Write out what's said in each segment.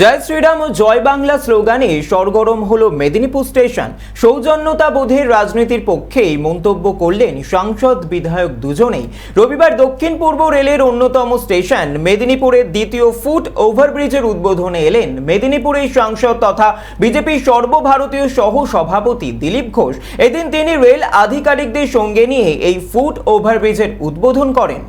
জয় শ্রীরাম ও জয় বাংলা স্লোগানে সরগরম হলো মেদিনীপুর স্টেশন। সৌজন্যতাবোধের রাজনীতির পক্ষেই মন্তব্য করলেন সাংসদ বিধায়ক দুজনেই। রবিবার দক্ষিণ পূর্ব রেলের অন্যতম স্টেশন মেদিনীপুরের দ্বিতীয় ফুট ওভারব্রিজের উদ্বোধনে এলেন মেদিনীপুরের সাংসদ তথা বিজেপির সর্বভারতীয় সহ সভাপতি দিলীপ ঘোষ। এদিন তিনি রেল আধিকারিকদের সঙ্গে নিয়ে এই ফুট ওভারব্রিজের উদ্বোধন করেন।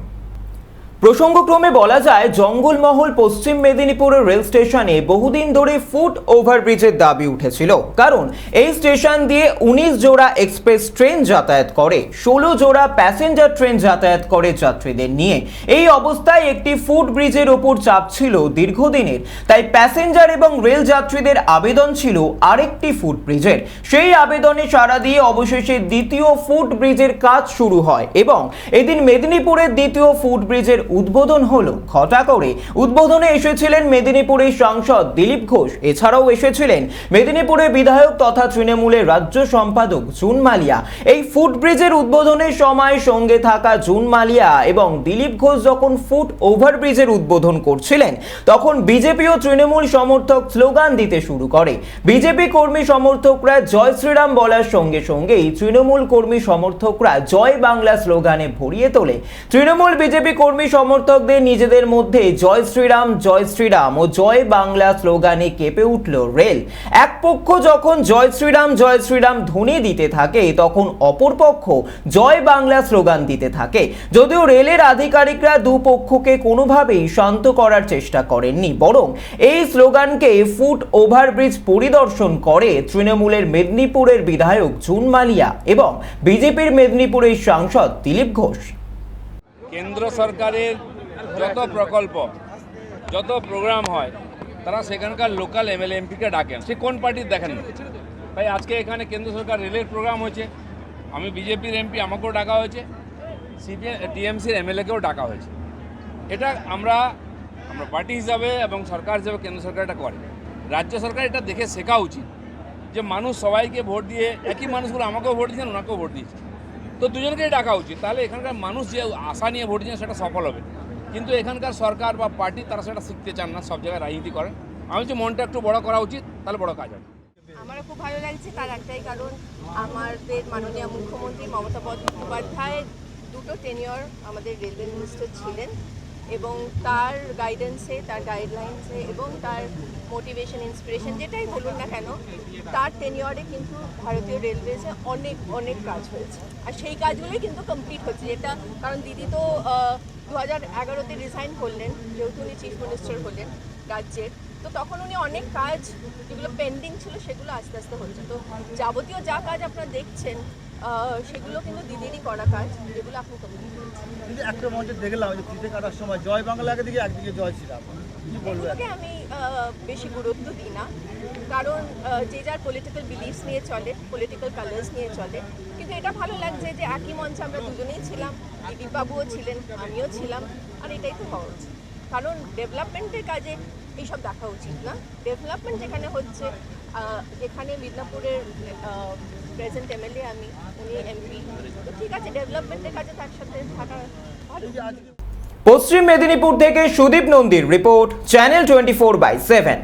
প্রসঙ্গক্রমে বলা যায়, জঙ্গলমহল পশ্চিম মেদিনীপুরের রেল স্টেশনে বহুদিন ধরে ফুট ওভারব্রিজের দাবি উঠেছিল। কারণ এই স্টেশন দিয়ে 19 জোড়া এক্সপ্রেস ট্রেন যাতায়াত করে, 16 জোড়া প্যাসেঞ্জার ট্রেন যাতায়াত করে যাত্রীদের নিয়ে। এই অবস্থায় একটি ফুট ব্রিজের ওপর চাপ ছিল দীর্ঘদিনের, তাই প্যাসেঞ্জার এবং রেল যাত্রীদের আবেদন ছিল আরেকটি ফুট ব্রিজের। সেই আবেদনে সাড়া দিয়ে অবশেষে দ্বিতীয় ফুট ব্রিজের কাজ শুরু হয় এবং এদিন মেদিনীপুরের দ্বিতীয় ফুট ব্রিজের উদ্বোধন হলো। ঘটা করে উদ্বোধনে এসেছিলেন মেদিনীপুরের সাংসদ দিলীপ ঘোষ। এছাড়াও এসেছিলেন মেদিনীপুরের বিধায়ক তথা তৃণমূলের রাজ্য সম্পাদক জুন মালিয়া। এই ফুট ব্রিজের উদ্বোধনের সময় সঙ্গে থাকা জুন মালিয়া এবং দিলীপ ঘোষ যখন ফুট ওভারব্রিজের উদ্বোধন করছিলেন, তখন বিজেপি ও তৃণমূল সমর্থক স্লোগান দিতে শুরু করে। বিজেপি কর্মী সমর্থকরা জয় শ্রীরাম বলার সঙ্গে সঙ্গেই তৃণমূল কর্মী সমর্থকরা জয় বাংলা স্লোগানে ভরিয়ে তোলে। তৃণমূল বিজেপি কর্মী সমর্থকদের নিজেদের মধ্যে জয় শ্রীরাম ও জয় বাংলা স্লোগানে কেঁপে উঠল রেল। এক পক্ষ যখন জয় শ্রীরাম ধ্বনি দিতে থাকে, তখন অপর পক্ষ জয় বাংলা স্লোগান দিতে থাকে। যদিও রেলের আধিকারিকরা দুপক্ষকে কোনোভাবেই শান্ত করার চেষ্টা করেননি, বরং এই স্লোগানকে ফুট ওভারব্রিজ পরিদর্শন করে তৃণমূলের মেদিনীপুরের বিধায়ক জুন মালিয়া এবং বিজেপির মেদিনীপুরের সাংসদ দিলীপ ঘোষ। কেন্দ্র সরকারের যত প্রকল্প, যত প্রোগ্রাম হয়, তারা সেখানকার লোকাল এমএলএ এমপিকে ডাকেন। সে কোন পার্টির দেখেন না। তাই আজকে এখানে কেন্দ্র সরকার রেলের প্রোগ্রাম হয়েছে, আমি বিজেপির এমপি, আমাকেও ডাকা হয়েছে, T.M.C-র এমএলএকেও ডাকা হয়েছে। এটা আমরা পার্টি হিসাবে এবং সরকার হিসাবে কেন্দ্র সরকার এটা করে। রাজ্য সরকার এটা দেখে শেখা উচিত যে মানুষ সবাইকে ভোট দিয়ে, একই মানুষগুলো আমাকেও ভোট দিয়েছেন, ওনাকেও ভোট দিয়েছে, তো দুজনকেই ডাকা উচিত। তাহলে এখানকার মানুষ যে আশা নিয়ে ভোট দিয়েছেন সেটা সফল হবে। কিন্তু এখানকার সরকার বা পার্টি তারা সেটা শিখতে চান না, সব জায়গায় রাজনীতি করেন। আমি বলছি মনটা একটু বড় করা উচিত, তাহলে বড় কাজ হবে। আমারও খুব ভালো লাগছে, তার একটাই কারণ আমাদের মাননীয় মুখ্যমন্ত্রী মমতা বন্দ্যোপাধ্যায় দুটো টেনিয়র আমাদের রেলওয়ে মিনিস্টার ছিলেন এবং তার গাইডেন্সে, তার গাইডলাইন্সে এবং তার মোটিভেশন, ইন্সপিরেশন যেটাই বলুন না কেন, তার টেনিয়রে কিন্তু ভারতীয় রেলওয়েজে অনেক কাজ হয়েছে। আর সেই কাজগুলোই কিন্তু কমপ্লিট হচ্ছে, যেটা কারণ দিদি তো 2011-তে রিজাইন করলেন, যেহেতু উনি চিফ মিনিস্টার হলেন রাজ্যের, তো তখন উনি অনেক কাজ যেগুলো পেন্ডিং ছিল সেগুলো আস্তে আস্তে হচ্ছে। তো যাবতীয় যা কাজ আপনারা দেখছেন সেগুলো কিন্তু দিদিরই করা কাজ, যেগুলো আপনি কমপ্লিট করছেন। কিন্তু একটা মঞ্চে দেখলাম যে ফিতে কাটার সময় জয় বাংলাকে দিকে একদিকে জয় শ্রীরাম, এগুলোকে আমি বেশি গুরুত্ব দিই না, কারণ যে যার পলিটিক্যাল বিলিফস নিয়ে চলে, পলিটিক্যাল কালার্স নিয়ে চলে। কিন্তু এটা ভালো লাগছে যে একই মঞ্চে আমরা দুজনেই ছিলাম, দিলীপ বাবুও ছিলেন, আমিও ছিলাম, আর এটাই তো হওয়া উচিত। কারণ ডেভেলপমেন্টের কাজে এইসব দেখা উচিত না। ডেভেলপমেন্ট যেখানে হচ্ছে, যেখানে মিদনাপুরের প্রেজেন্ট এমএলএ আমি, উনি এমপি, তো ঠিক আছে, ডেভেলপমেন্টের কাজে তার সাথে থাকা ভালো। পশ্চিম মেদিনীপুর থেকে সুদীপ নন্দীর রিপোর্ট, চ্যানেল 24/7।